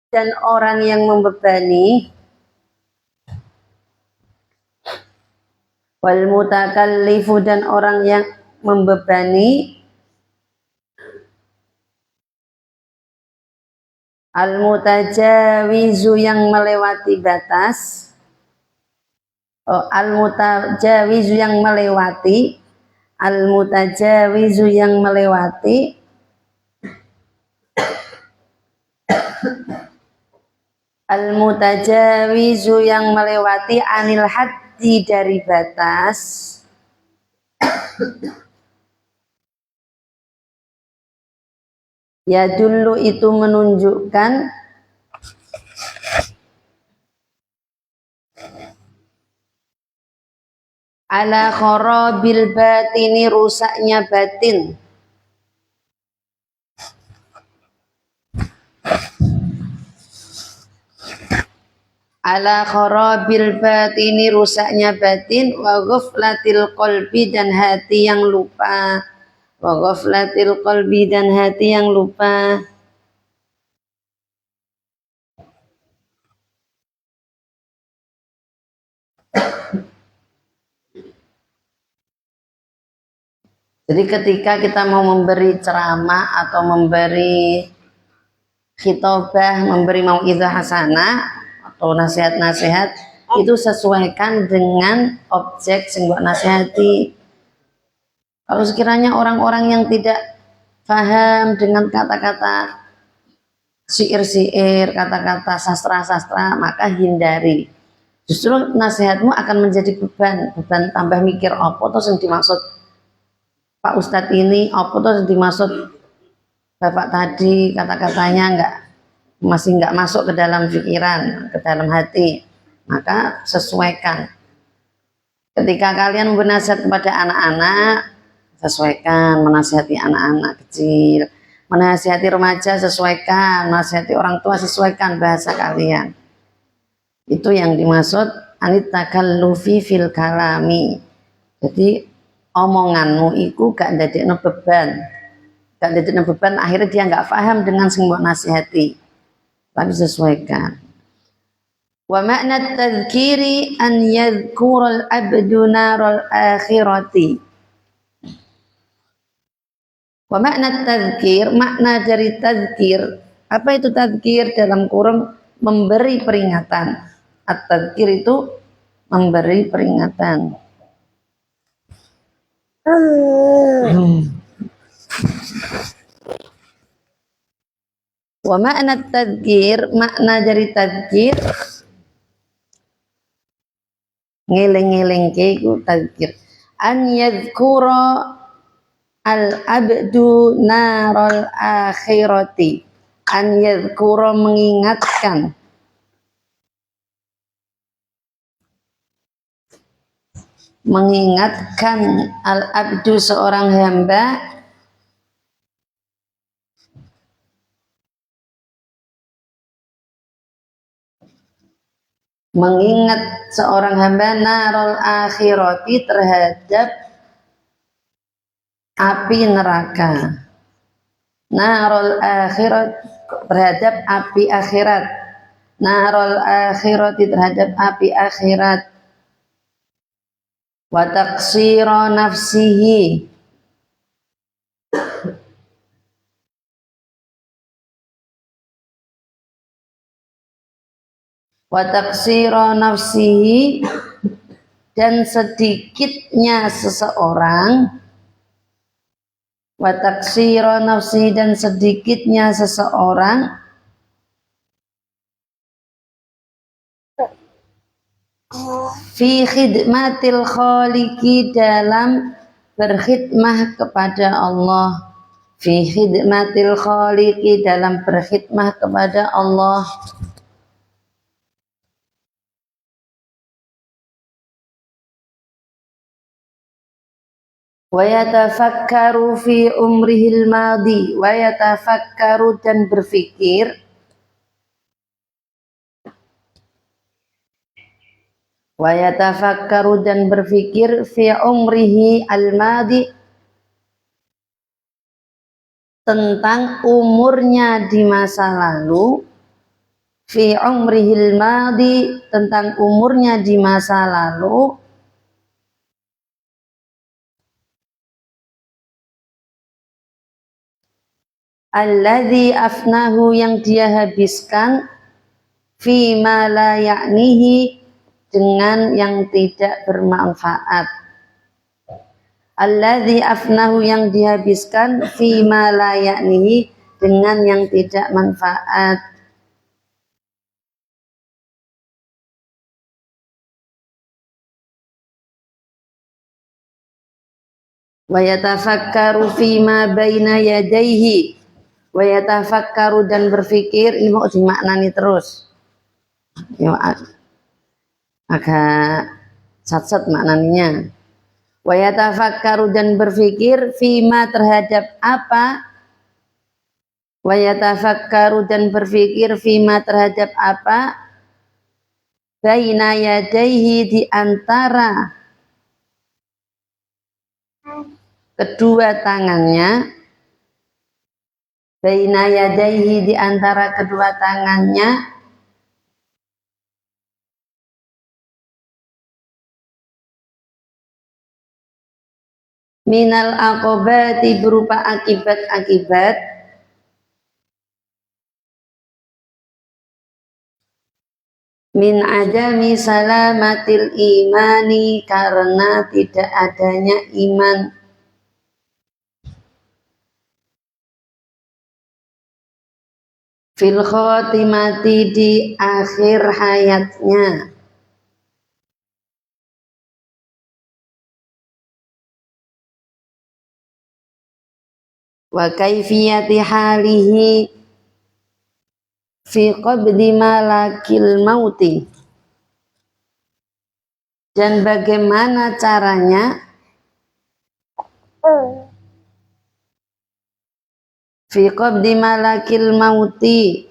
dan orang yang membebani, wal mutakallifu dan orang yang membebani, al mutajawizu yang melewati batas, al mutajawizu yang melewati, al mutajawizu yang melewati, al mutajawizu yang melewati anil haddi dari batas, ya dulu itu menunjukkan ala kharabil batini, rusaknya batin, ala kharabil batini, rusaknya batin, wa ghaflatil qalbi dan hati yang lupa, wa ghaflatil qalbi dan hati yang lupa. Jadi ketika kita mau memberi ceramah atau memberi khitobah, memberi mau'izah hasanah atau nasihat-nasihat, itu sesuaikan dengan objek sing mbok nasihati. Kalau sekiranya orang-orang yang tidak paham dengan kata-kata syair-syair, kata-kata sastra-sastra, maka hindari. Justru nasihatmu akan menjadi beban tambah mikir apa tuh yang dimaksud Pak Ustadz ini, apa tuh dimaksud Bapak tadi, kata-katanya masih nggak masuk ke dalam pikiran, ke dalam hati, maka sesuaikan. Ketika kalian bernasihat kepada anak-anak, sesuaikan, menasihati anak-anak kecil, menasihati remaja sesuaikan, menasihati orang tua sesuaikan bahasa kalian. Itu yang dimaksud anit takallufi fil kalami. Jadi omonganmu itu gak ndadekno beban, akhirnya dia nggak paham dengan semua nasihati, tapi sesuaikan. Wa makna tadzkiri an yadhkural abdu naral akhirati. Wa makna tadzkir, makna dari tadzkir, apa itu tadzkir? Dalam kurung memberi peringatan. At-tadzkir itu memberi peringatan. Wa makna tadzkir, makna dari tadzkir ngeling-ngelingke iku tadzkir. An yadhkura al-abdu naral akhirati. An yadhkura mengingatkan, al-abdu seorang hamba, mengingat seorang hamba narol akhirati terhadap api neraka, narol akhirat terhadap api akhirat, narol akhirati terhadap api akhirat, wa taqsira nafsihi wa taqsira nafsihi dan sedikitnya seseorang, wa taqsira nafsihi dan sedikitnya seseorang fi khidmatil khaliqi dalam berkhidmah kepada Allah, fi khidmatil khaliqi dalam berkhidmah kepada Allah. Wa yatafakkaru fi umrihil madi, wa yatafakkaru dan berfikir, wa yatafakkaru dan berfikir fi umrihi al-madi tentang umurnya di masa lalu, fi umrihil madi, tentang umurnya di masa lalu, alladzi afnahu, yang dia habiskan, fi ma la ya'nihi, dengan yang tidak bermanfaat. Alladzi afnahu, yang dihabiskan, fi ma la ya'nihi, dengan yang tidak manfaat. Wa yatafakkaru fi ma baina yadayhi, wa yatafakkaru, dan berpikir. Ini mau dimaknani terus ya, agak sat-sat maknanya. Wa yatafakkaru, dan berpikir, fima, terhadap apa, wa yatafakkaru, dan berpikir, fima, terhadap apa, baina yadaihi, di antara kedua tangannya, baina yadaihi, di antara kedua tangannya, minal aqobati, berupa akibat-akibat, min adami salamatil imani, karena tidak adanya iman, fil khotimati, di akhir hayatnya, wa kaifiyati halihi fi qabdi malakil mauti, dan bagaimana caranya fi qabdi malakil mauti,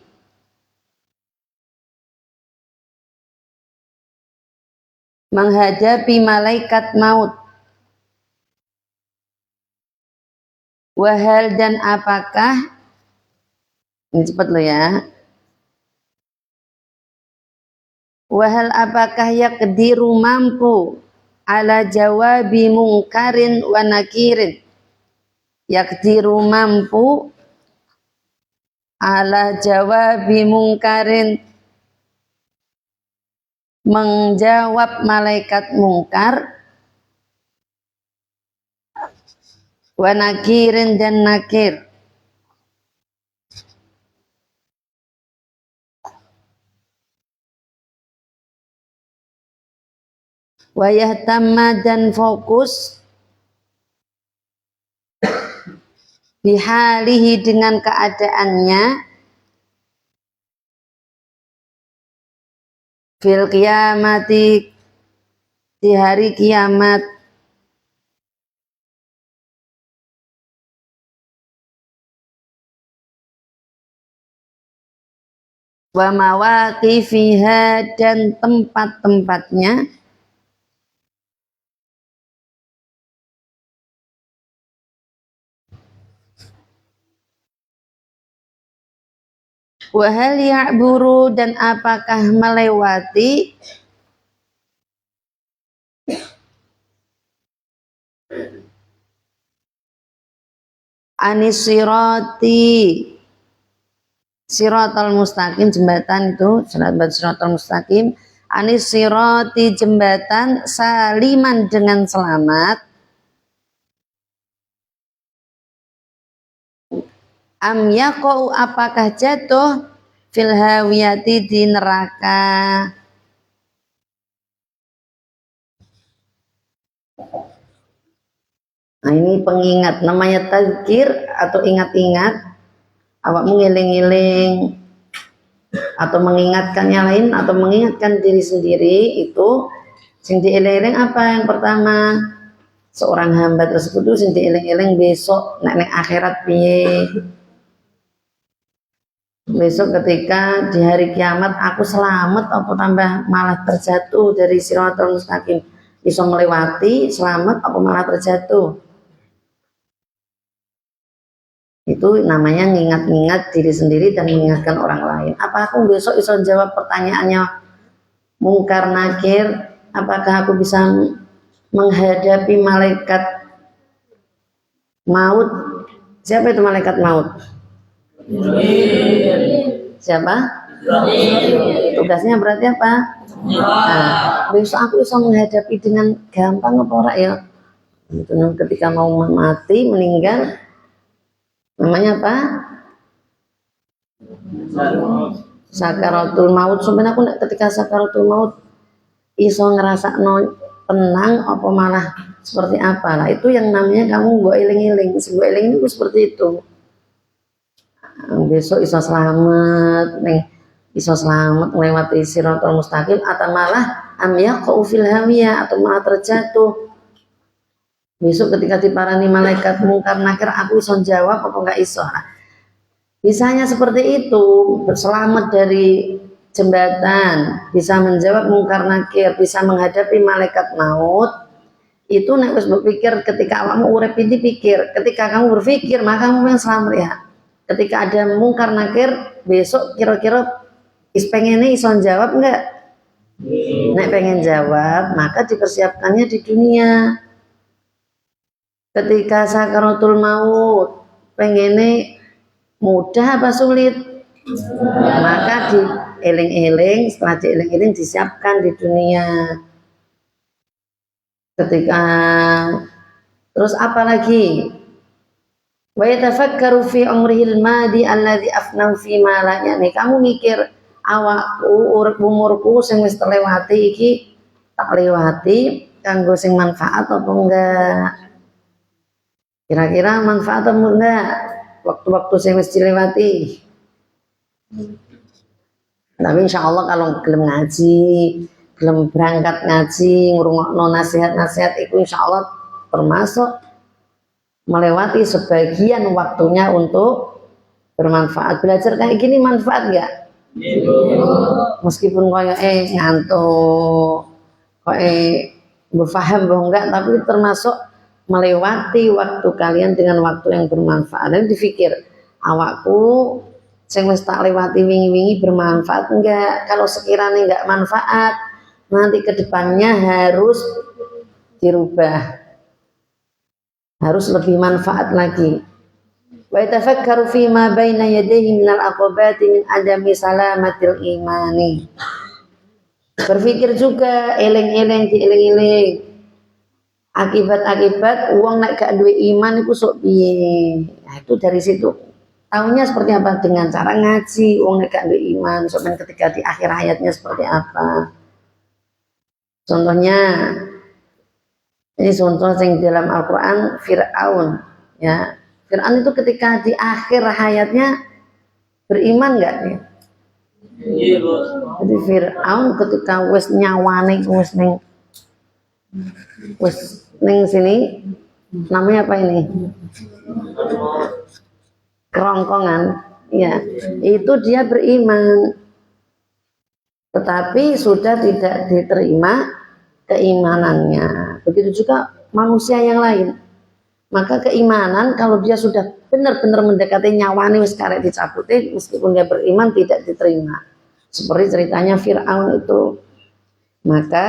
menghadapi malaikat maut, wahal, dan apakah, ini cepat lo ya, wahal, apakah yaqdiru, mampu, ala jawabi mungkarin wa nakirin, yaqdiru, mampu, ala jawabi mungkarin, menjawab malaikat mungkar, wa nakirin, dan nakir, wa yahtamma, dan fokus, bihalihi, dengan keadaannya, fil qiyamati, di hari kiamat, wa mawaqifiha, dan tempat-tempatnya, wa hal ya'buru, dan apakah melewati, anisirati, siratal mustaqim, jembatan itu, siratal mustaqim, anisirati, jembatan, saliman, dengan selamat, am yaqau, apakah jatuh, fil hawiyati, di neraka. Nah ini pengingat, namanya tazkir atau ingat-ingat, awakmu ngiling-ngiling atau mengingatkan yang lain atau mengingatkan diri sendiri, itu sing dieling-eling apa yang pertama, seorang hamba tersebut itu sing dieling-eling besok nek akhirat piye, besok ketika di hari kiamat aku selamat apa tambah malah terjatuh dari siratal mustaqim, bisa melewati selamat apa malah terjatuh. Itu namanya ngingat-ngingat diri sendiri dan mengingatkan orang lain. Apa aku besok iso jawab pertanyaannya Mungkar Nakir? Apakah aku bisa menghadapi malaikat maut? Siapa itu malaikat maut? Siapa? Tugasnya berarti apa? Nah, besok aku bisa menghadapi dengan gampang apa ora ya? Ketika mau mati, meninggal, namanya apa? Sakaratul maut. Sebenarnya aku ketika sakaratul maut iso ngerasa tenang apa malah seperti apa lah, itu yang namanya kamu mbok eling-eling. Mbok eling itu seperti itu. Besok iso selamat iso selamat melewati siratal mustaqim, atau malah amyaqu fil hawiyah, atau malah terjatuh. Besok ketika diparani malaikat Mungkar Nakir, aku iso jawab apa enggak iso? Bisanya seperti itu, berselamat dari jembatan, bisa menjawab Mungkar Nakir, bisa menghadapi malaikat maut. Itu nek wis berpikir, ketika kamu urip ini pikir, ketika kamu berpikir maka kamu yang selamat ya. Ketika ada Mungkar Nakir, besok kira-kira pengennya iso jawab enggak? Nek pengen jawab, maka dipersiapkannya di dunia. Ketika sakaratul maut, pengennya mudah apa sulit? Maka dieling-eling, setelah dieling-eling disiapkan di dunia. Ketika terus apa lagi? Wa yatafakkaru fi umrihil madi alladzi afnau fi ma la, yani kamu mikir awakku umurku sing wis terlewati iki tak lewati kanggo sing manfaat apa enggak? Kira-kira manfaat apa enggak waktu-waktu sing wis dilewati? Tapi insya Allah kalau belum ngaji, belum berangkat ngaji, ngrungokno nasihat-nasihat itu insya Allah termasuk melewati sebagian waktunya untuk bermanfaat. Belajar kayak gini manfaat enggak? Meskipun kayak ngantuk, kayak berfaham bahwa enggak, tapi termasuk melewati waktu kalian dengan waktu yang bermanfaat. Dan dipikir, awakku sing wis tak lewati wingi-wingi bermanfaat enggak? Kalau sekiranya enggak manfaat, nanti kedepannya harus dirubah, harus lebih manfaat lagi. Wa yatafakkaru fi ma baina yadayhi minal aqabati min adami salamatil imani. Berpikir juga, eling-eling, dieling-eling akibat-akibat uang nek gak duwe iman itu sok piye. Nah, itu dari situ tahunya seperti apa, dengan cara ngaji. Uang nek gak duwe iman sok ketika di akhir hayatnya seperti apa. Contohnya ini contoh yang dalam Al-Qur'an, Fir'aun ya. Fir'aun itu ketika di akhir hayatnya beriman enggak ya? Jadi Fir'aun ketika wis nyawane wis ning sini, namanya apa ini? Kerongkongan, ya. Itu dia beriman, tetapi sudah tidak diterima keimanannya. Begitu juga manusia yang lain. Maka keimanan kalau dia sudah benar-benar mendekati nyawanya wis karek dicabutin, meskipun dia beriman tidak diterima. Seperti ceritanya Fir'aun itu. Maka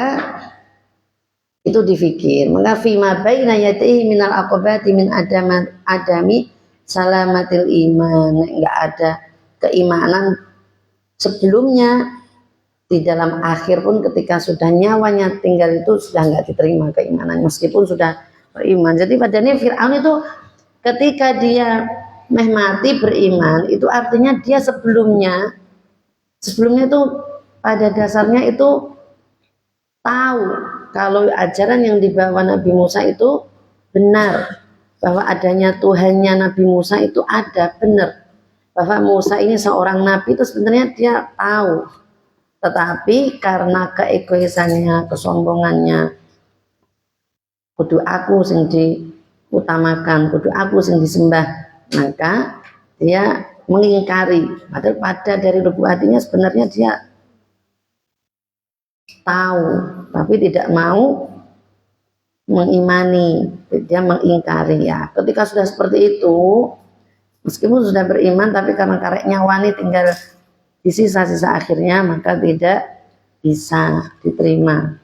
itu difikir. Maka fima baina yatihi minal aqabati min adami salamatil iman. Enggak ada keimanan sebelumnya, di dalam akhir pun ketika sudah nyawanya tinggal itu sudah enggak diterima keimanan meskipun sudah beriman. Jadi padanya Fir'aun itu ketika dia mati beriman, itu artinya dia sebelumnya itu pada dasarnya itu tahu kalau ajaran yang dibawa Nabi Musa itu benar, bahwa adanya Tuhannya Nabi Musa itu ada, benar, bahwa Musa ini seorang nabi itu sebenarnya dia tahu, tetapi karena keegoisannya, kesombongannya, kudu aku sing diutamakan, kudu aku sing disembah, maka dia mengingkari. Padahal pada dari lubuk hatinya sebenarnya dia tahu, tapi tidak mau mengimani, dia mengingkari ya. Ketika sudah seperti itu, Meskipun sudah beriman, tapi karena karetnya wani tinggal di sisa-sisa akhirnya, maka tidak bisa diterima.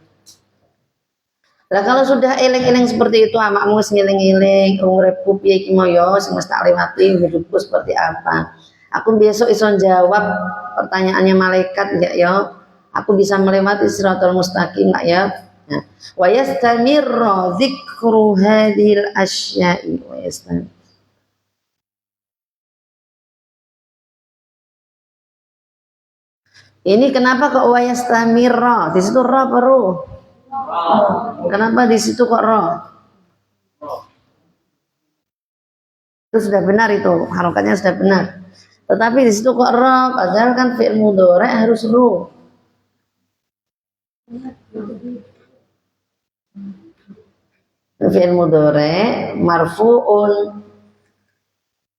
Nah kalau sudah eling-eling seperti itu, amakmu ngiling-eling, uripku piye iki moyo sing mesti tak lewati, hidupku seperti apa. Aku besok iso jawab pertanyaannya malaikat enggak ya? Aku bisa melewati siratal mustaqim enggak ya? Nah, wa yastamirru dzikru hadhil asya'i wa yastamir. Ini kenapa kok wa yastamirru? Di situ ra perlu. Kenapa di situ kok ro? Itu sudah benar itu, harokatnya sudah benar. Tetapi di situ kok ro, padahal kan fi'il mudhari harus ru. Fi'il mudhari marfu'un.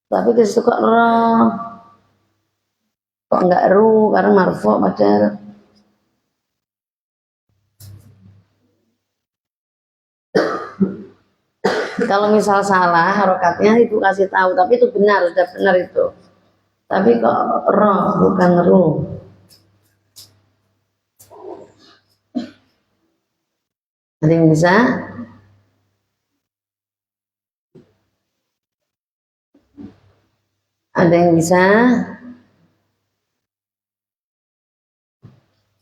Tapi di situ kok ro. Kok enggak ru karena marfu' padahal. Kalau misal salah harokatnya ibu kasih tahu, tapi itu benar, sudah benar itu. Tapi kok ro bukan ru. Ada yang bisa? Ada yang bisa?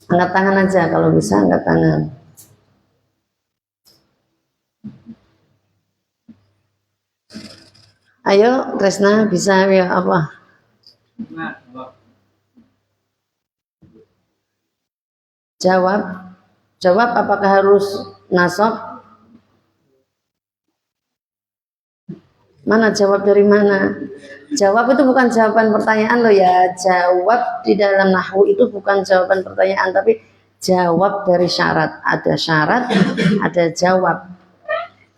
Angkat tangan aja kalau bisa, angkat tangan. Ayo Kresna bisa ya apa? Jawab apakah harus nasab? Mana jawab dari mana? Jawab itu bukan jawaban pertanyaan loh ya. Jawab di dalam nahwu itu bukan jawaban pertanyaan, tapi jawab dari syarat. Ada syarat, ada jawab.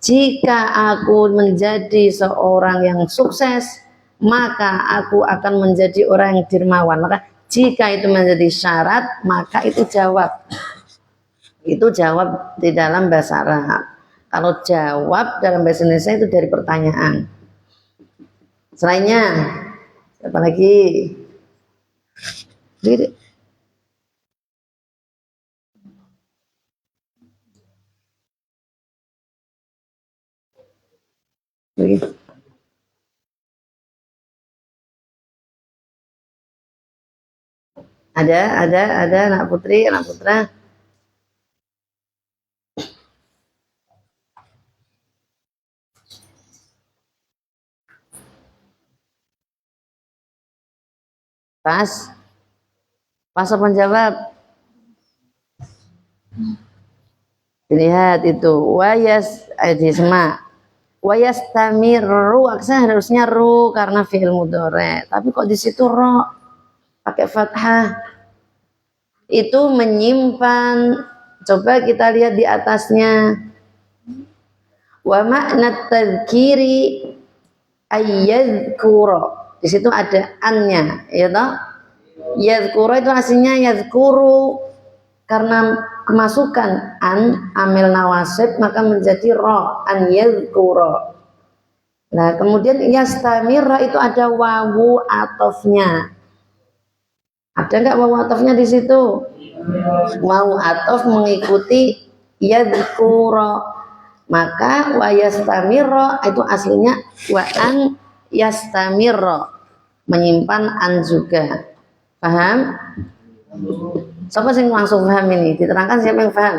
Jika aku menjadi seorang yang sukses, maka aku akan menjadi orang yang dermawan. Maka jika itu menjadi syarat, maka itu jawab. Itu jawab di dalam bahasa Arab. Kalau jawab dalam bahasa Indonesia itu dari pertanyaan. Selainnya, siapa lagi? Ada anak putri, anak putra. Pas apa jawab? Lihat itu wayas semak wayas tamiru aksen harusnya ru karena fi'il mudhari, tapi kok di situ ro pakai fathah. Itu menyimpan, coba kita lihat di atasnya, wa makna tadzkiri ayyadhkura, di situ ada annya ya toh. Yadhkura itu aslinya yadhkuru, karena kemasukan an amil nawasib maka menjadi ro, an yadhkura. Nah kemudian yastamira itu ada wawu atofnya. Ada nggak wawu atofnya di situ? Wawu atof mengikuti yadhkura, maka wa yastamira itu aslinya wa an yastamira, menyimpan an juga. Paham? Siapa sih langsung paham ini? Diterangkan siapa yang paham?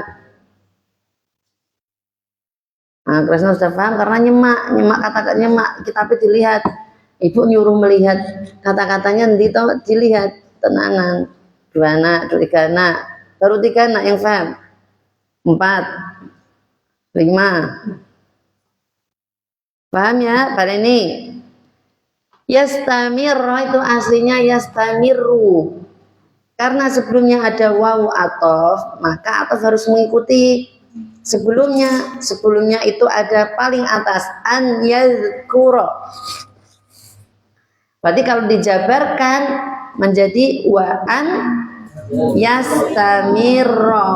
Nah, Kresna sudah paham karena nyemak kata-kata nyemak, kita dilihat. Ibu nyuruh melihat kata-katanya nanti dilihat tenanan. 2 anak, 3 anak, baru 3 anak yang paham. 4, 5. Paham ya? Pada ini yastamir itu aslinya yastamiru. Karena sebelumnya ada wawu atof, maka atof harus mengikuti sebelumnya. Sebelumnya itu ada paling atas an yadhkura. Berarti kalau dijabarkan menjadi wa an yastamirra,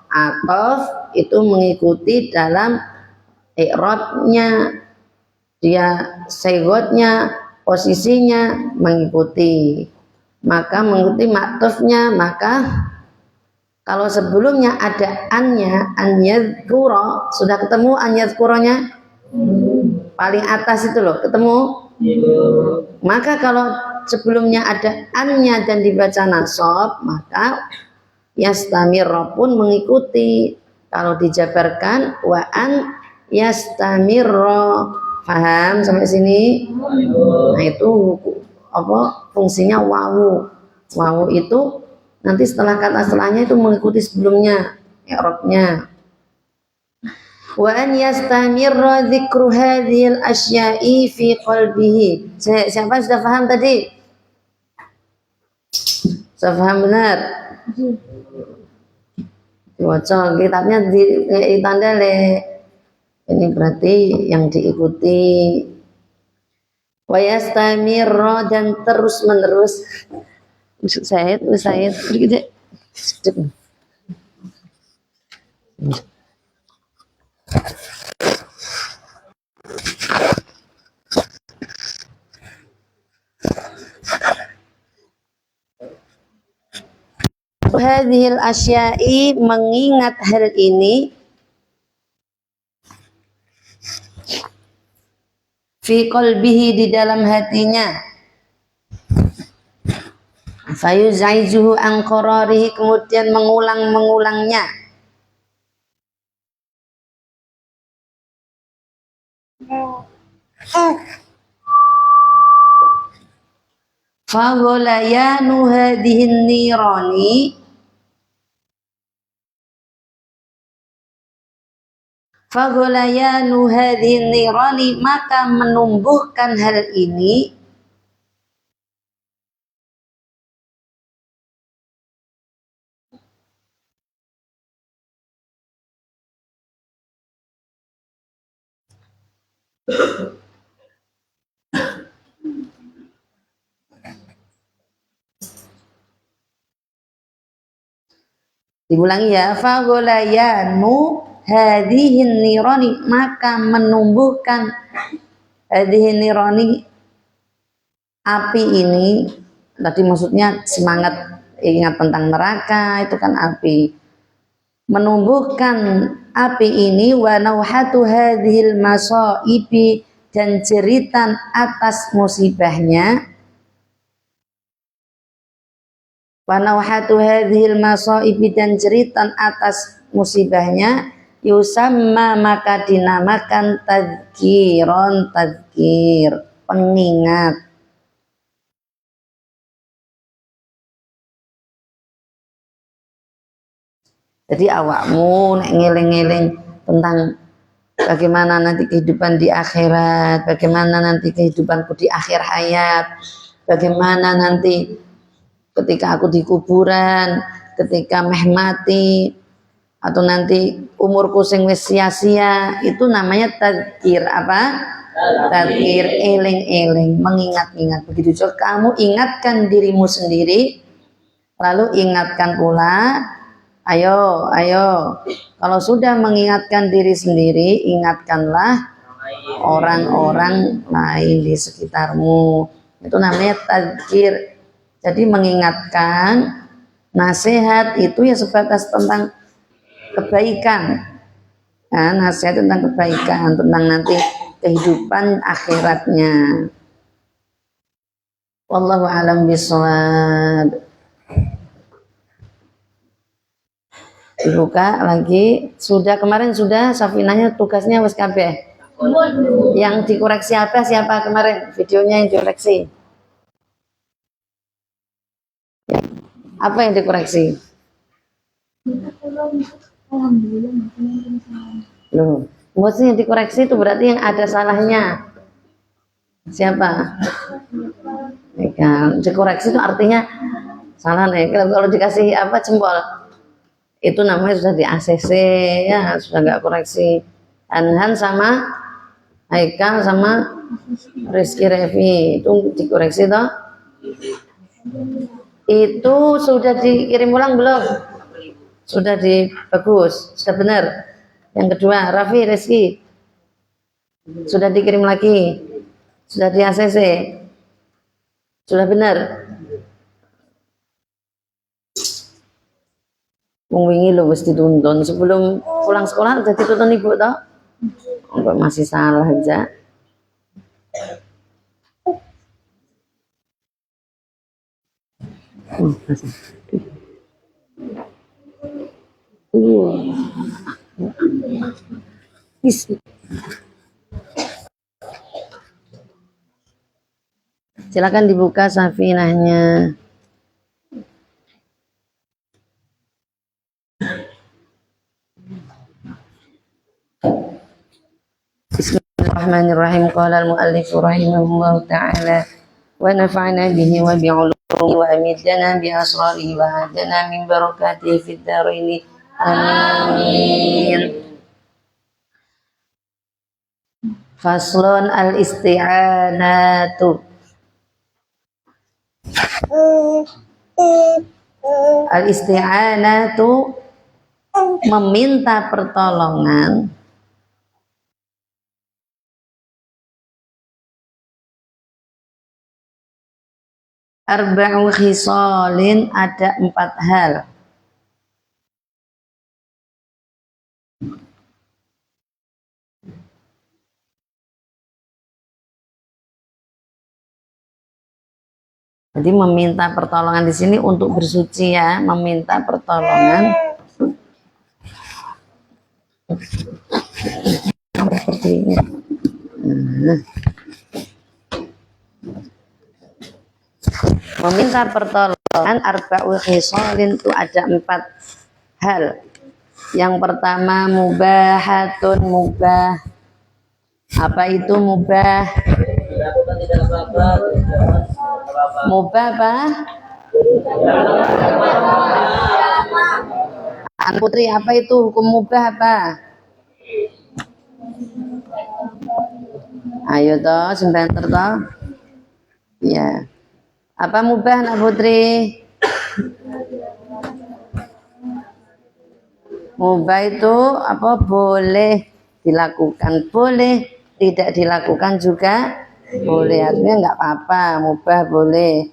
atof itu mengikuti dalam i'rabnya, dia segotnya posisinya mengikuti, maka mengikuti maktufnya. Maka kalau sebelumnya ada annya, an yadhkura, sudah ketemu an yadhkuranya paling atas itu loh, ketemu. Maka kalau sebelumnya ada annya dan dibaca nasab, maka yastamirra pun mengikuti. Kalau dijabarkan wa an yastamirra, paham sampai sini? Nah itu apa fungsinya wawu. Wawu itu nanti setelah kata setelahnya itu mengikuti sebelumnya i'rabnya. Wa an yastamirra dzikru hadhil asya'i fi qalbihi. Siapa sudah paham tadi? Sudah paham benar? Dibaca kitabnya di tanda le. Ini berarti yang diikuti. Wa yastamirra, dan terus menerus. Saya sedikit. Hadhil asya'i, mengingat hal ini, fi qalbihi, di dalam hatinya, fayuzaizuhu an qararihi, kemudian mengulang-mengulangnya, fagholayanu hadihin nirani, fagholayanu hadihin nirani, maka menumbuhkan hal ini, diulangi ya, fagholayanu hadihin nirani, maka menumbuhkan hadihin nirani, api ini. Tadi maksudnya semangat ingat tentang neraka, itu kan api. Menumbuhkan api ini, wa nauhatu hadhil masaibi, dan jeritan atas musibahnya, wa nauhatu hadhil masaibi, dan jeritan atas musibahnya, yusamma, maka dinamakan tadzkiron, tadzkir, pengingat. Jadi awakmu nek ngeling-ngeling tentang bagaimana nanti kehidupan di akhirat, bagaimana nanti kehidupanku di akhir hayat, bagaimana nanti ketika aku di kuburan, ketika meh mati, atau nanti umurku sing wis sia-sia, itu namanya tadzkir. Apa? Tadzkir, eling-eling, mengingat-ingat. Begitu juga kamu ingatkan dirimu sendiri, lalu ingatkan pula. Ayo, kalau sudah mengingatkan diri sendiri, ingatkanlah orang-orang lain di sekitarmu. Itu namanya tadzkir. Jadi mengingatkan, nasihat itu ya sebatas tentang kebaikan. Nah, nasihat tentang kebaikan, tentang nanti kehidupan akhiratnya. Wallahu a'lam bishawab. Dibuka lagi. Sudah kemarin sudah Safinanya tugasnya wis kabeh. Yang dikoreksi apa, siapa kemarin videonya yang dikoreksi? Apa yang dikoreksi? Loh, maksudnya yang dikoreksi itu berarti yang ada salahnya. Siapa? Ya, dikoreksi itu artinya salah nih. Kalau dikasih apa jempol, itu namanya sudah di ACC ya, sudah nggak koreksi. Anhan sama Haikal sama Rizky Revi itu dikoreksi toh. Itu sudah dikirim ulang belum? Sudah bagus, sudah benar. Yang kedua, Raffi, Rizky sudah dikirim lagi, sudah di ACC. Sudah benar. Wong wingi lho wis dituntun sebelum pulang sekolah udah dituntun ibu toh. Enggak masih salah aja. Silakan dibuka safinahnya. Bismillahirrahmanirrahim. Qala al-muallif rahimahullahu ta'ala wa nafa'na bihi wa bi'ulumihi wa amidana bi asrarihi wa hadana min barakatihi fid dharain. Amin. Faslun al-isti'anatu. Al-isti'anatu meminta pertolongan. Arba'u khisalin, ada 4 hal. Jadi meminta pertolongan di sini untuk bersuci ya, meminta pertolongan. Seperti ini. Meminta pertolongan arba'u khisalin itu ada 4 hal. Yang pertama mubahatun, mubah. Apa itu mubah? Mubah apa? An Putri, apa itu hukum mubah apa? Ayo toh, sebentar toh. Ya. Apa mubah Nak Putri? Mubah itu apa? Boleh dilakukan, boleh tidak dilakukan juga boleh, artinya nggak apa-apa, mubah boleh.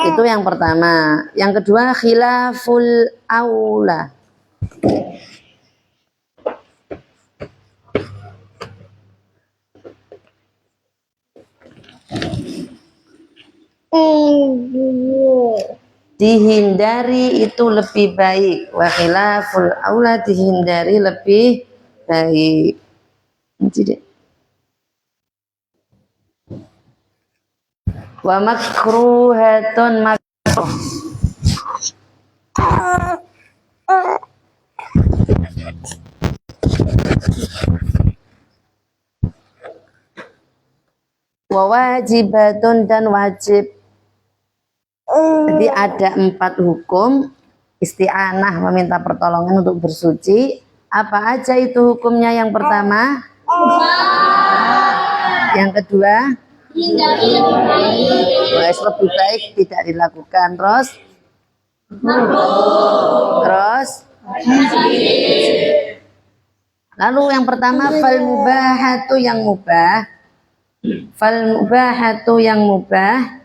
Itu yang pertama. Yang kedua khilaful aula. Dihindari itu lebih baik. Wa khilaful aula, dihindari lebih baik. Jadi wa makruhatun, makruh. Wa wajibatun, dan wajib. Jadi ada 4 hukum isti'anah, meminta pertolongan untuk bersuci. Apa aja itu hukumnya? Yang pertama, yang kedua, hindari lebih baik. Lebih baik tidak dilakukan. Terus, lalu yang pertama fal mubahatu, yang mubah. Fal mubahatu, yang mubah.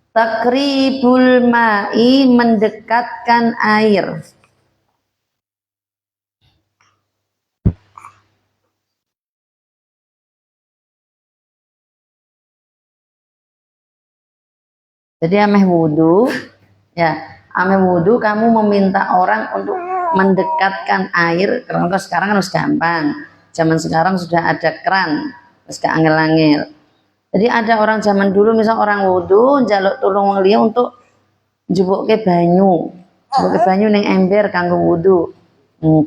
Takribul ma'i, mendekatkan air. Jadi ameh wudhu, ya, ameh wudhu kamu meminta orang untuk mendekatkan air, karena sekarang harus gampang. Zaman sekarang sudah ada keran, terus gak angel-angel. Jadi ada orang zaman dulu, misal orang wudhu, njaluk tulung wong liya untuk njubuke banyu ning ember kanggo wudhu.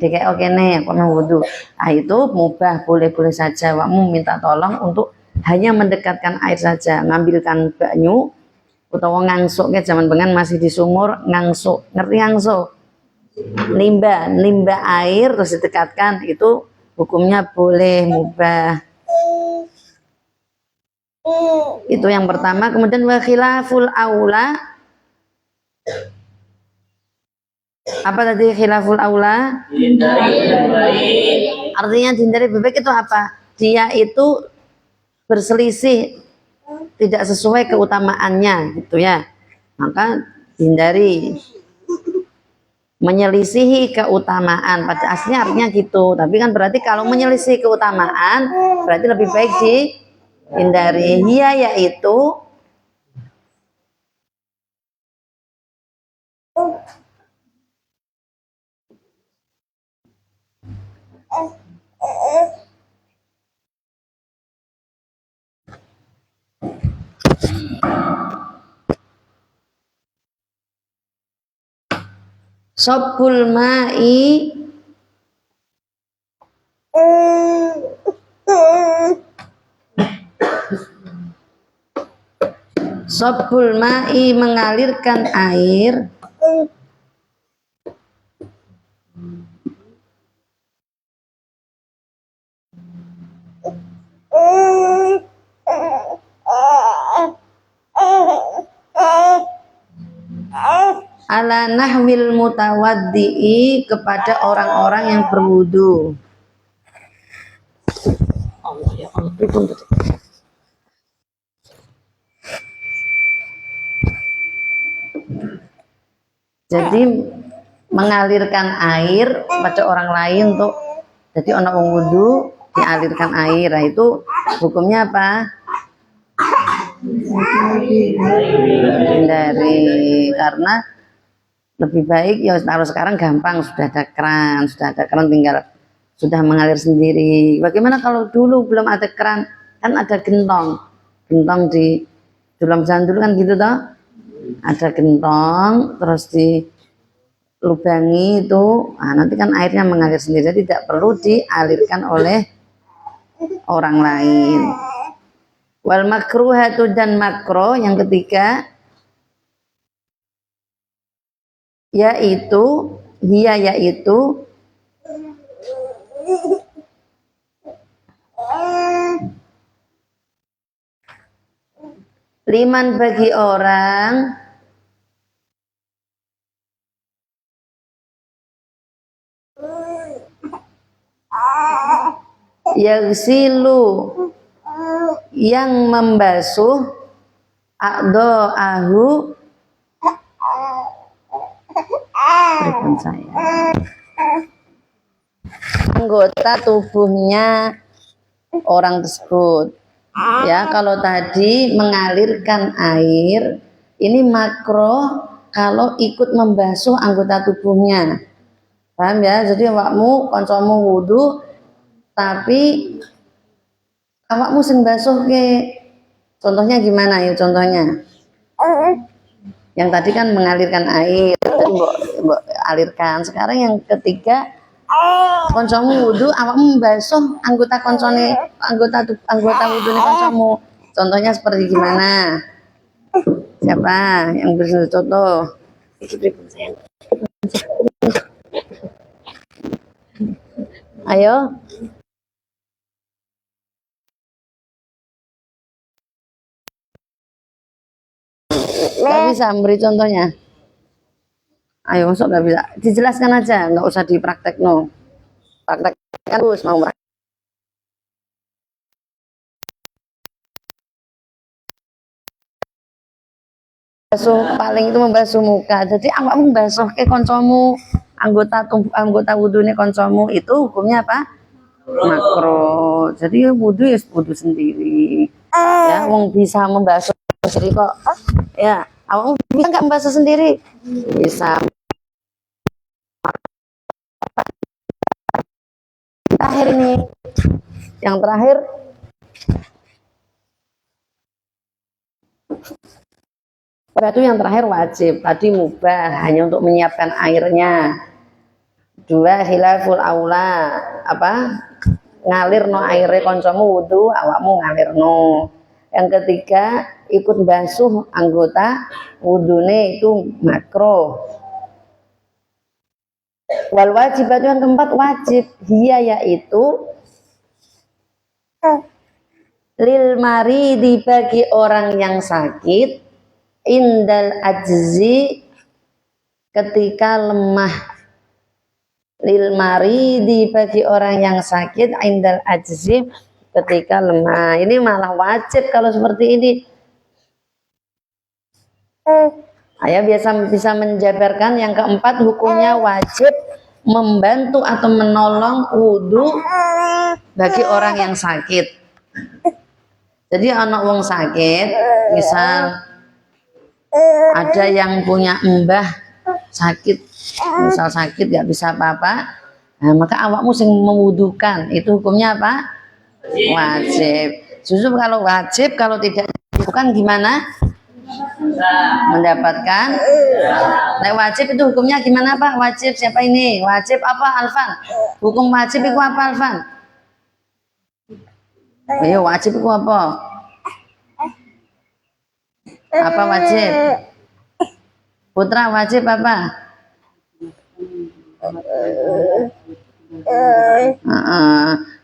Kayak oke nih, aku mau wudhu. Ah itu mubah, boleh-boleh saja. Kamu minta tolong untuk hanya mendekatkan air saja, ngambilkan banyu utawa ngangsuk, zaman bengan masih di sumur, ngangsuk, ngerti ngangsuk? Nimba air terus didekatkan, itu hukumnya boleh, mubah. Itu yang pertama. Kemudian wa khilaful aula, Apa tadi khilaful aula? Hindari lebih baik. Artinya dihindari lebih baik itu apa? Dia itu berselisih, tidak sesuai keutamaannya gitu ya, maka hindari. Menyelisihi keutamaan pada aslinya artinya gitu, tapi kan berarti kalau menyelisih keutamaan berarti lebih baik dihindari. Hiya yaitu sobul ma'i sobul ma'i mengalirkan air ala nahwil mutawaddi'i kepada orang-orang yang berwudu. Allah ya Allah, pripun tadi? Jadi mengalirkan air pada orang lain tuh, jadi orang wong wudu dialirkan air, nah itu hukumnya apa? Hindari, karena lebih baik ya kalau sekarang gampang, sudah ada keran tinggal sudah mengalir sendiri. Bagaimana kalau dulu belum ada keran, kan ada gentong di dalam zaman dulu kan gitu toh, ada gentong terus dilubangi itu, nah, nanti kan airnya mengalir sendiri, jadi tidak perlu dialirkan oleh orang lain. Wal makruhatu dan makro yang ketiga yaitu liman bagi orang yagsilu yang membasuh a'dha'ahu anggota tubuhnya orang tersebut. Ya, kalau tadi mengalirkan air, ini makro kalau ikut membasuh anggota tubuhnya. Paham ya? Jadi awakmu kancamu wudu tapi awakmu sing basuh ke. Contohnya gimana ya contohnya? Yang tadi kan mengalirkan air, mbok alirkan. Sekarang yang ketiga, koncomu wudu, awakmu membasuh anggota wudune koncomu. Contohnya seperti gimana? Siapa yang beri contoh? Ayo. Gak bisa memberi contohnya. Ayo, masuk gak bisa. Dijelaskan aja, nggak usah dipraktek no. Praktek kan terus mau praktek. Basuh paling itu membasuh muka. Jadi awakmu membasuh ke koncomu, anggota wudhunya koncomu itu hukumnya apa? Makro. Jadi wudhu ya wudhu sendiri. Ya, wong bisa membasuh sendiri kok. Ya, awakmu bisa nggak membasuh sendiri? Bisa. Terakhir ini, yang terakhir itu yang terakhir wajib. Tadi mubah hanya untuk menyiapkan airnya. Dua khilaful aula, apa? Ngalir no aire koncomu wudu, awakmu ngalir no. Yang ketiga ikut basuh anggota wudune itu makro. Wal wajibat yang keempat wajib, dia yaitu lil maridi bagi orang yang sakit indal ajzi ketika lemah, lil maridi bagi orang yang sakit, indal ajzi ketika lemah. Ini malah wajib kalau seperti ini. Ayah biasa bisa menjabarkan yang keempat, hukumnya wajib membantu atau menolong wudhu bagi orang yang sakit. Jadi anak wong sakit, misal ada yang punya mbah sakit, misal sakit gak bisa apa-apa, nah, maka awakmu sing mewudukan, itu hukumnya apa? Wajib. Justru kalau wajib, kalau tidak dilakukan gimana? Mendapatkan. Nah, wajib itu hukumnya gimana Pak? Wajib siapa ini? Wajib apa Alfan? Hukum wajib itu apa Alfan? Ayo wajib itu apa? Apa wajib? Putra wajib apa?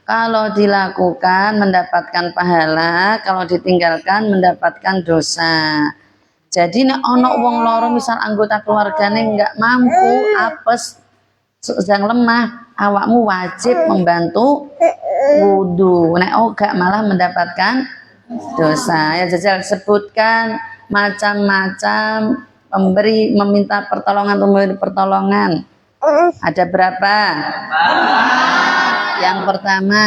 Kalau dilakukan mendapatkan pahala, kalau ditinggalkan mendapatkan dosa. Jadi nek ono wong loro misal anggota keluargane nggak mampu, apes, sedang lemah, awakmu wajib membantu wudhu. Nek gak malah mendapatkan dosa. Ya jajal sebutkan macam-macam pemberi meminta pertolongan atau memberi pertolongan. Ada berapa? Yang pertama,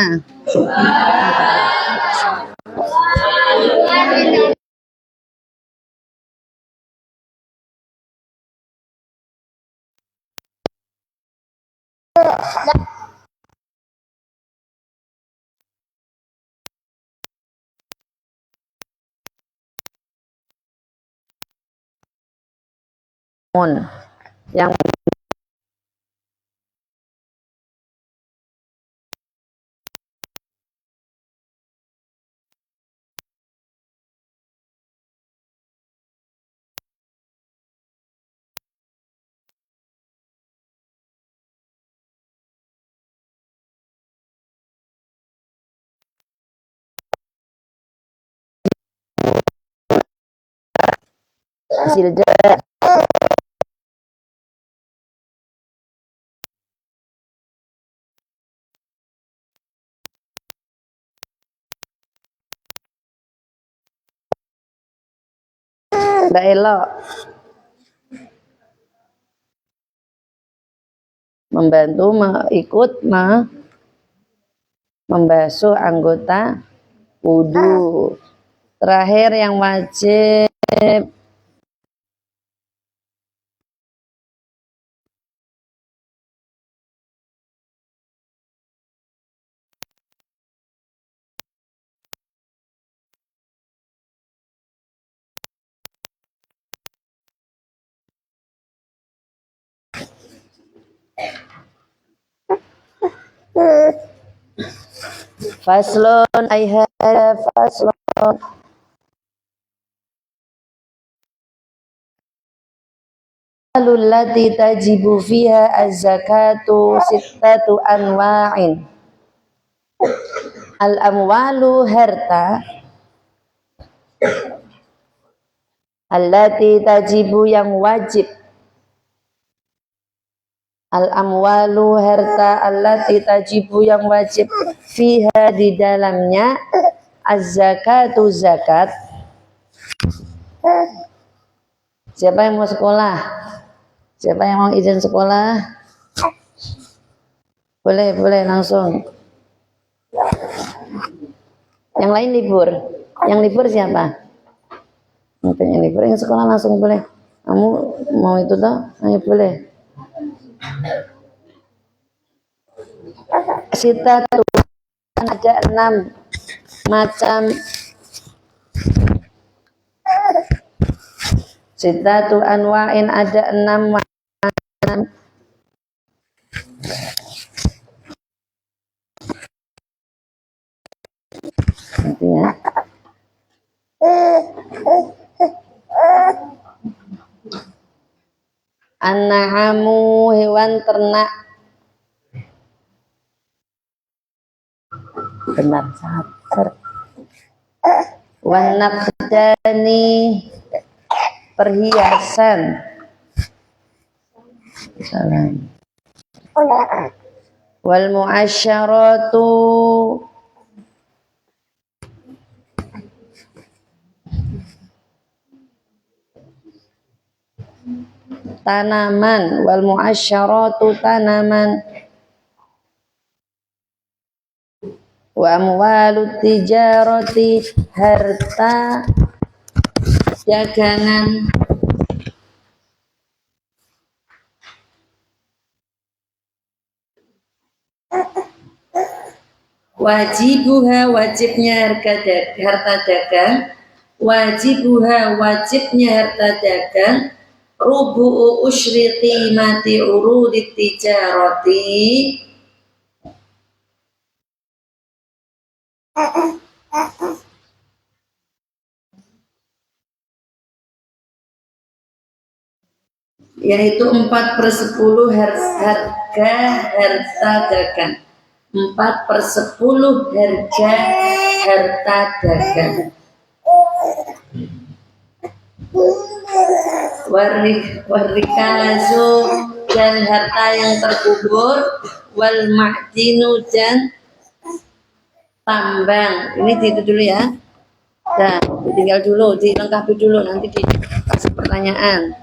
yang silja nggak elok membantu ikut membasuh anggota wudhu. Terakhir yang wajib faslon ayhada faslon allati tajibu fiha az-zakatu sittatu anwa'in. Al-amwalu harta allati tajibu yang wajib. Al-amwalu harta allati tajibu yang wajib fiha di dalamnya az-zakatu zakat. Siapa yang mau sekolah? Siapa yang mau izin sekolah? Boleh langsung. Yang lain libur. Yang libur siapa? Yang libur, yang sekolah langsung boleh. Kamu mau itu toh? Ayo boleh. Sita ada 6 macam. Sitatu anwa'in ada 6 macam. Nanti ya. An-na'amu hewan ternak. Benar sabar. Wan-nabdani perhiasan. Salam. Wal mu'asyaratu tanaman, wal mu'asyaratu tanaman, wa amwalut tijarati harta dagangan, wajibuha wajibnya harta dagang, wajibuha wajibnya harta dagang, rubu'u usyri qimati urudit tijarati, yaitu 4/10 harga harta dagang, 4/10 harga harta dagang. Warikazu dan harta yang terkubur, wal ma'dinu dan tambang. Ini itu dulu ya. Nah, tinggal dulu, dilengkapi dulu, nanti dikasih pertanyaan.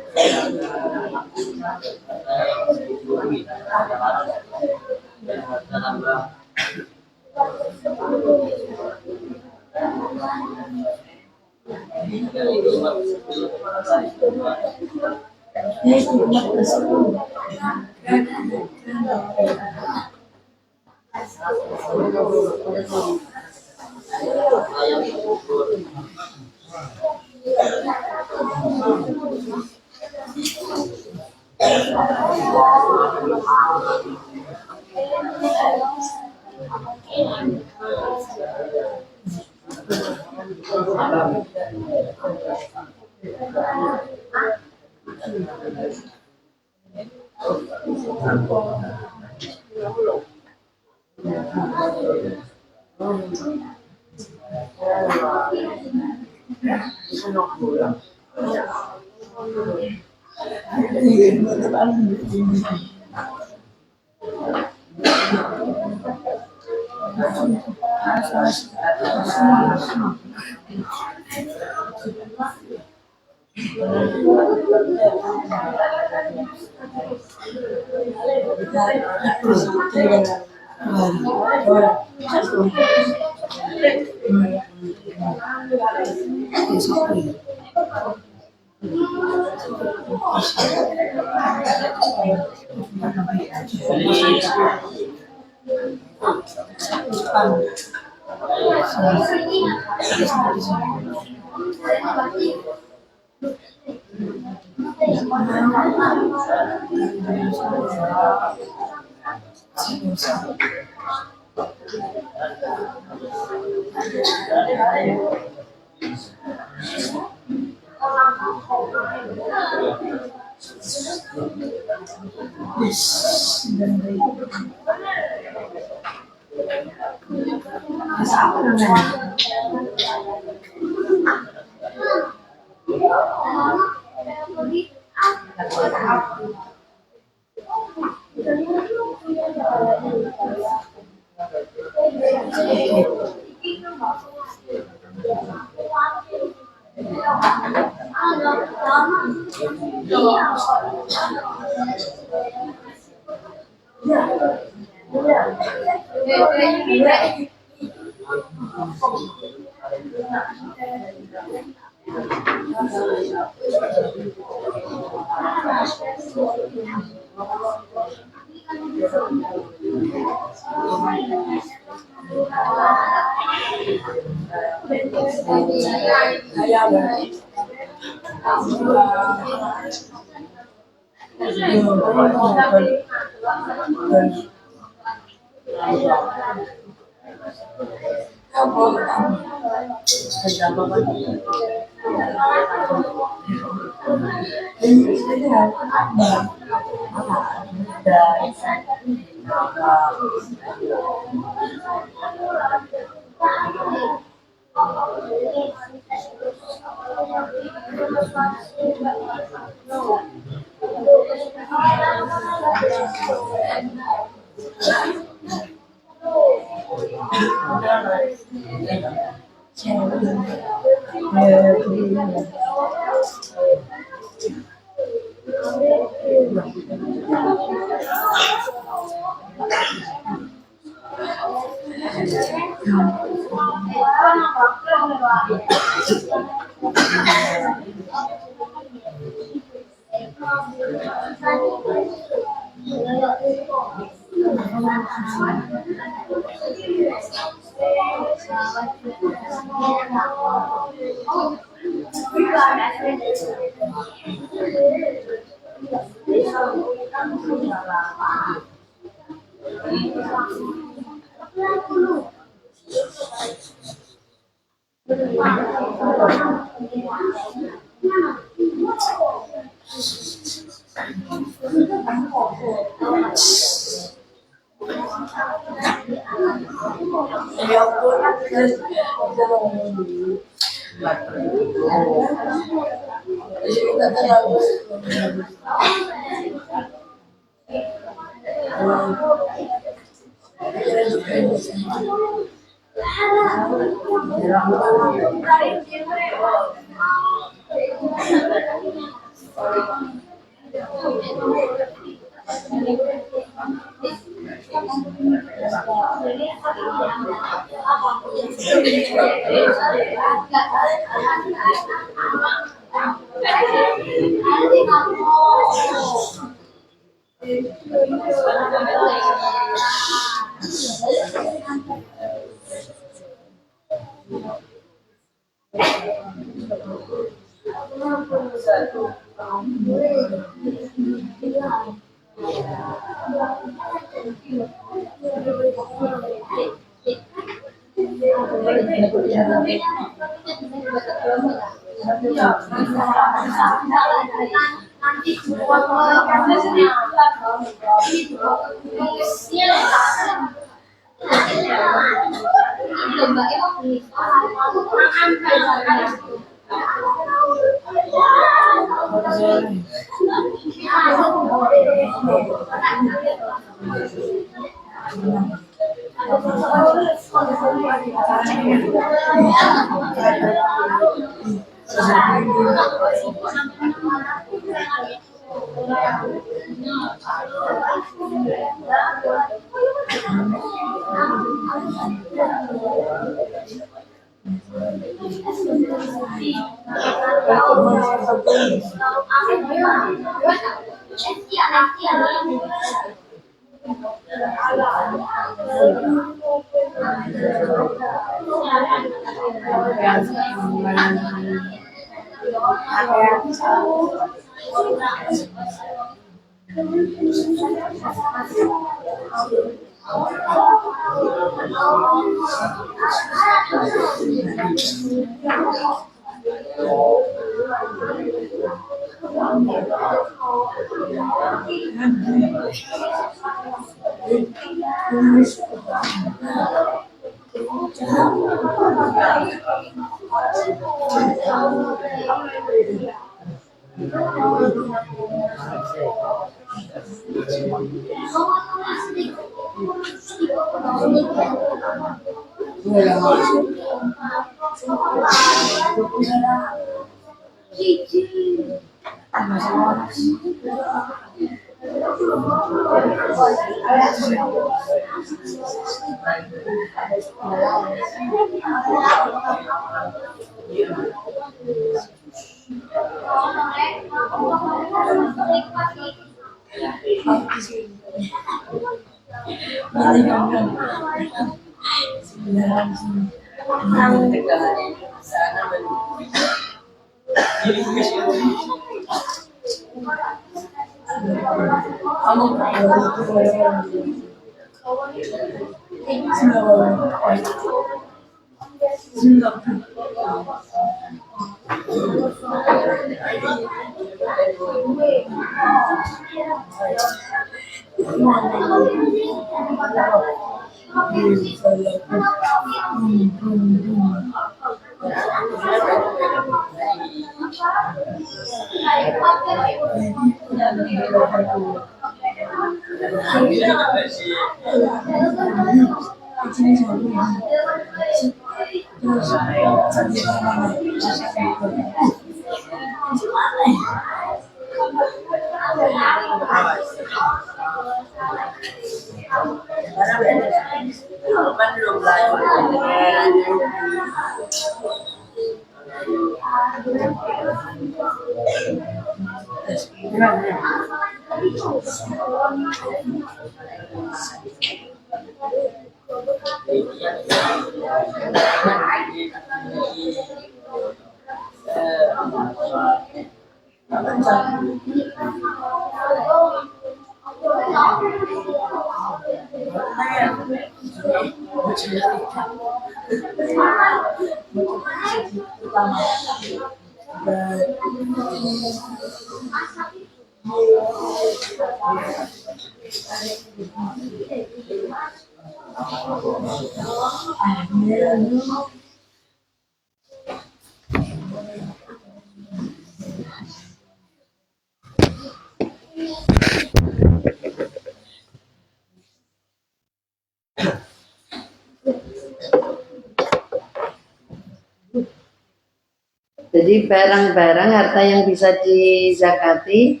Jadi barang-barang harta yang bisa dizakati,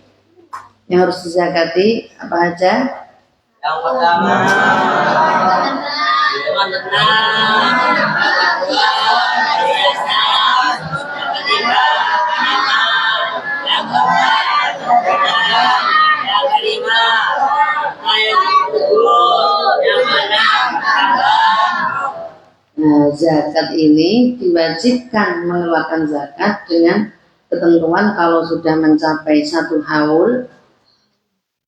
yang harus dizakati apa aja? Yang pertama, minuman tenang. Yang kedua, perhiasan. Yang ketiga, tanaman. Yang keempat, pekerjaan. Yang kelima, air kubur. Yang keenam, tambang. Nah, zakat ini diwajibkan mengeluarkan zakat dengan ketentuan kalau sudah mencapai satu haul.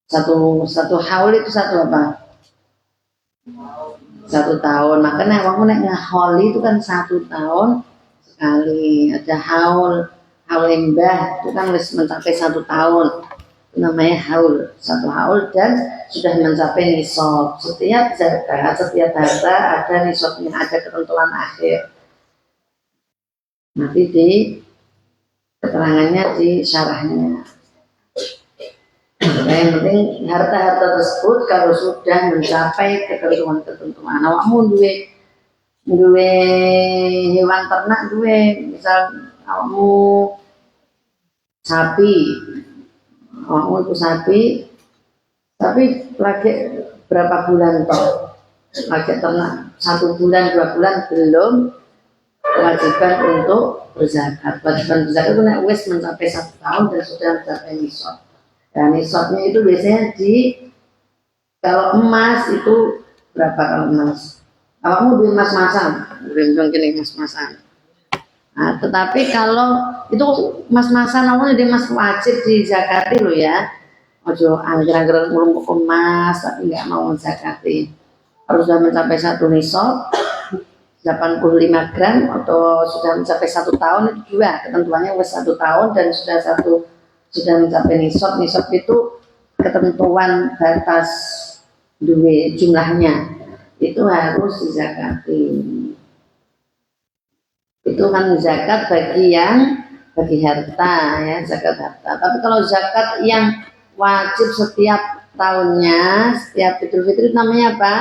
Satu haul itu satu apa? 1 tahun. Makanya kamu nek ngaholi itu kan 1 tahun sekali. Ada haul embah itu kan harus mencapai 1 tahun. Itu namanya haul. 1 haul dan sudah mencapai nisab. Setiap zakat, setiap harta ada nisabnya, ada ketentuan akhir. Nanti di keterangannya di syarahnya. Nah, yang penting harta-harta tersebut kalau sudah mencapai ketentuan-ketentuan. Awakmu duwe hewan ternak, misal awakmu sapi, awakmu itu sapi, tapi lagi berapa bulan toh? Lagi ternak 1 bulan, 2 bulan belum kewajiban untuk berzakat. Kewajiban berzakat itu nek wis mencapai 1 tahun dan sudah mencapai nisab. Dan nisabnya itu biasanya kalau emas itu berapa kalau emas? Kamu beli emas-masan, belum gini emas-masan. Nah, tetapi kalau itu emas-masan, kamu jadi emas wajib dizakati loh ya. Ojo angger-angger ngulung emas tapi nggak mau zakati. Harus sudah mencapai 1 nisab 85 gram atau sudah mencapai 1 tahun itu dua ketentuannya, wes 1 tahun dan sudah mencapai nisab. Nisab itu ketentuan batas duwe jumlahnya itu harus dizakati. Itu kan zakat bagi harta ya, zakat harta. Tapi kalau zakat yang wajib setiap tahunnya, setiap Idul Fitri namanya apa?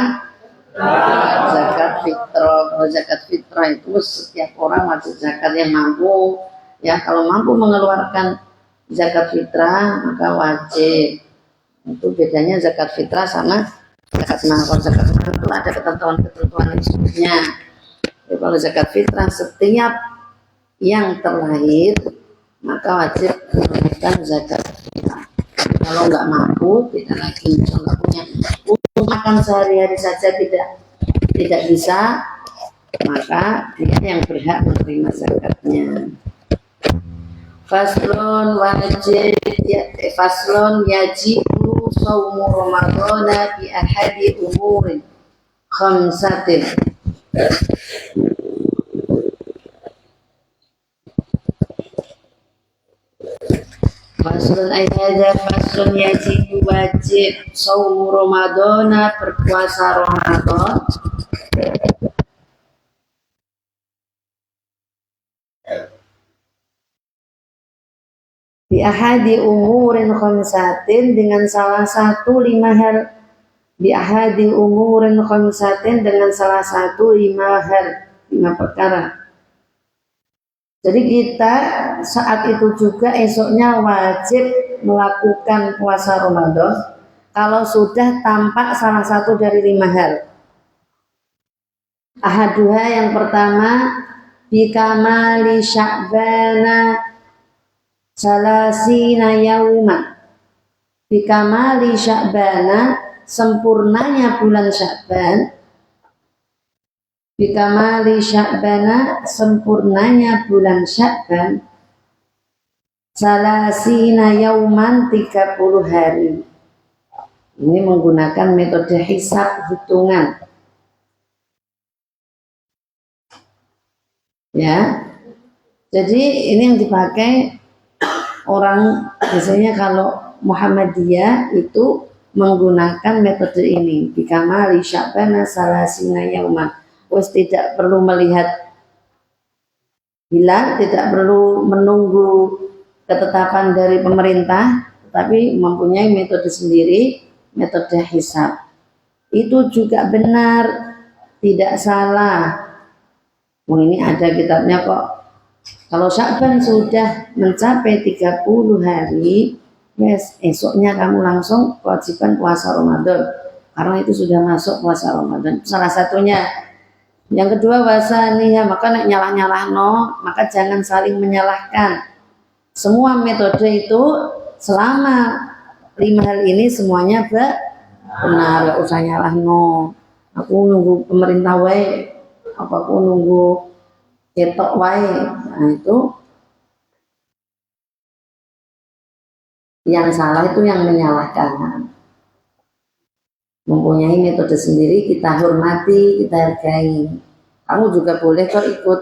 Zakat fitrah. Kalau zakat fitrah itu setiap orang wajib zakat yang mampu ya, kalau mampu mengeluarkan zakat fitrah maka wajib. Itu bedanya zakat fitrah sama zakat mal. Kalau zakat mal itu ada ketentuan khususnya. Ya, kalau zakat fitrah setiap yang terlahir maka wajib menunaikan zakat fitrah. Kalau nggak mampu, tidak lagi, kalau nggak punya untuk makan sehari-hari saja tidak bisa, maka dia yang berhak menerima zakatnya. Faslun wajib faslun yajibu shaumu ramadhana bi ahadi umurin khamsatin. Faslun ayat faslun yajibu wajib shaumu ramadhana, berpuasa Ramadan bi ahadi umurin khamsatin, dengan salah satu 5 hal. Bi ahadi umurin khamsatin, dengan salah satu 5 hal, 5 perkara. Jadi kita saat itu juga esoknya wajib melakukan puasa Ramadan kalau sudah tampak salah satu dari 5 hal. Ahaduha, yang pertama, bikamali sya'bana salasina yauma. Bikamali sya'bana, sempurnanya bulan Sya'ban. Bikamali sya'bana, sempurnanya bulan Sya'ban. Salasina yauman, 30 hari. Ini menggunakan metode hisab, hitungan. Ya. Jadi ini yang dipakai orang biasanya kalau Muhammadiyah itu menggunakan metode ini. Bikamali sya'bana salasina yauman. Wes tidak perlu melihat hilal, tidak perlu menunggu ketetapan dari pemerintah, tapi mempunyai metode sendiri, metode hisab. Itu juga benar, tidak salah. Oh, ini ada kitabnya kok. Kalau Sya'ban sudah mencapai 30 hari, yes, esoknya kamu langsung kewajiban puasa Ramadan, karena itu sudah masuk puasa Ramadan. Salah satunya. Yang kedua, wasaniya, maka nek nyalah-nyalah maka jangan saling menyalahkan. Semua metode itu selama 5 hal ini semuanya benar, gak usah nyalah aku nunggu pemerintah wae, apa aku nunggu ketok wae. Nah, itu yang salah, itu yang menyalahkan. Mempunyai metode sendiri, kita hormati, kita hargai. Kamu juga boleh kok ikut.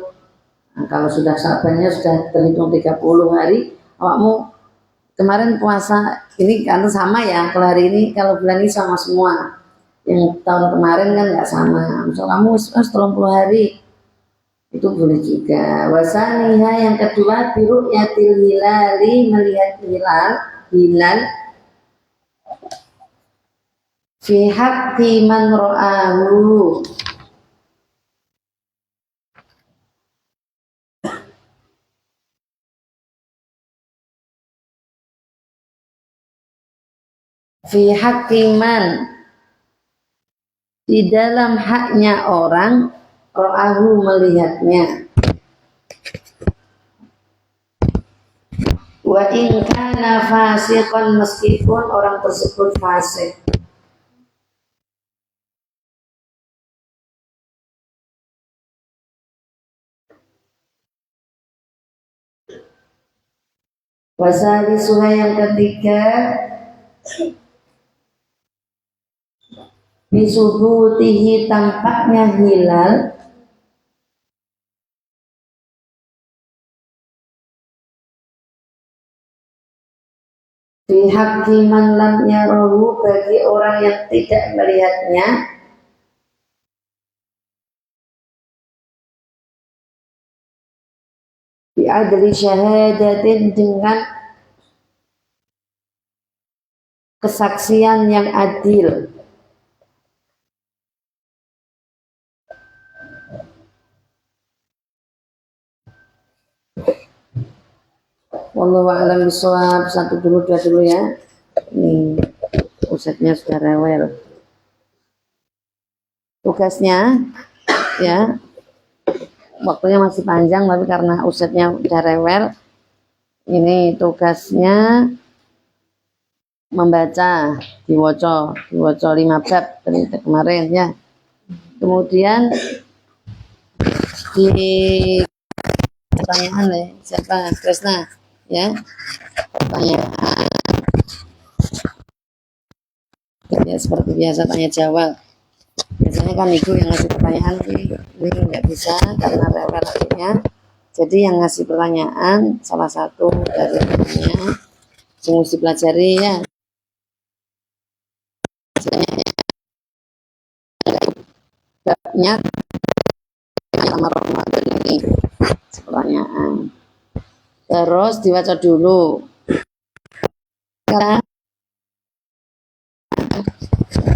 Nah, kalau sudah Sya'bannya sudah terhitung 30 hari, awakmu kemarin puasa ini kan sama ya, kalau hari ini, kalau bulan ini sama semua. Yang tahun kemarin kan nggak sama. Misal kamu 30 hari, itu boleh juga. Wasaniha, yang kedua, biru yatil hilali, melihat hilal fi haqqi man ra'ahu, fi haqqi man, di dalam haknya orang, ra'ahu, melihatnya. Wa in kana fasiqan, meskipun orang tersebut fasik. Wasali suha, yang ketiga, bisubutihi, tampaknya hilal, Fi haqqi man lam yarahu, bagi orang yang tidak melihatnya, bi adli syahadatin, dengan kesaksian yang adil. Wallahu a'lam bishawab. Satu dulu, dua dulu ya. Ini ustadznya sudah rewel. Tugasnya ya, waktunya masih panjang tapi karena ustadznya udah rewel, ini tugasnya membaca, diwoco 5 bab dari kemarin ya. Kemudian di pertanyaan deh, siapa? Kresna ya, pertanyaan ya, seperti biasa tanya jawab. Biasanya kan ibu yang ngasih pertanyaan, ini nggak bisa karena rewel akhirnya. Jadi yang ngasih pertanyaan salah satu dari temannya yang mesti pelajari ya. Babnya sama Ramadan ini pertanyaan. Terus dibaca dulu. Karena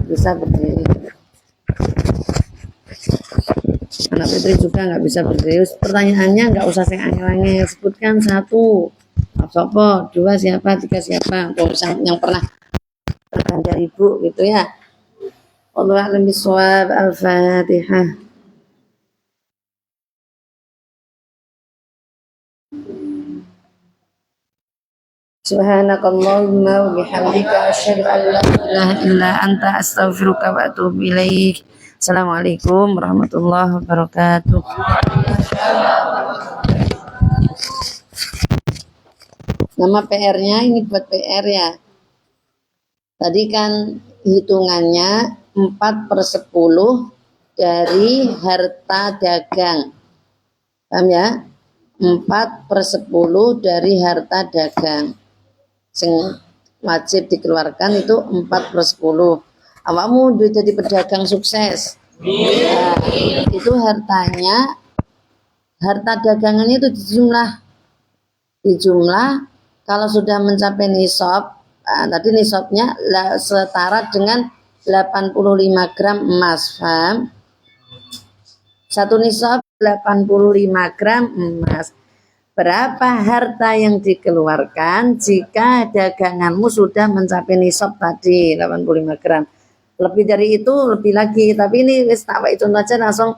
bisa berdiri. Anak Fitri juga nggak bisa berdiri. Pertanyaannya nggak usah saya angel-angel, sebutkan 1 Sopo, 2 siapa, 3 siapa, yang pernah ganjar ibu gitu ya. Wallahu a'lam bishawab. Al-Fatihah. Subhanakallahumma wa bihamdika asyhadu an la ilaha illa anta astaghfiruka wa atubu ilaik. Assalamualaikum warahmatullahi wabarakatuh. Nama PR-nya ini buat PR ya. Tadi kan hitungannya 4/10 dari harta dagang. Paham ya? 4/10 dari harta dagang. Sing wajib dikeluarkan itu 4/10. Awakmu udah jadi pedagang sukses. Nah, itu hartanya, harta dagangannya itu dijumlah kalau sudah mencapai nisab. Tadi nisabnya setara dengan 85 gram emas, paham? Satu nisab 85 gram emas. Berapa harta yang dikeluarkan jika daganganmu sudah mencapai nisab tadi 85 gram? Lebih dari itu lebih lagi, tapi ini wis tak wae contoh aja langsung.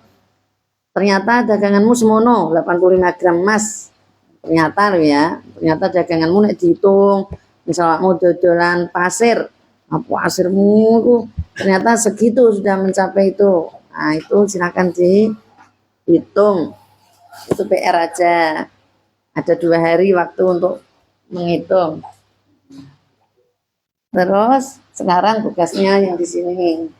Ternyata daganganmu semono 85 gram emas. Ternyata loh ya, ternyata daganganmu nek dihitung, misalnya mau dodolan pasir, pasirmu ternyata segitu sudah mencapai itu. Nah, itu silakan dihitung. Itu PR aja. Ada 2 hari waktu untuk menghitung. Terus sekarang tugasnya yang di sini.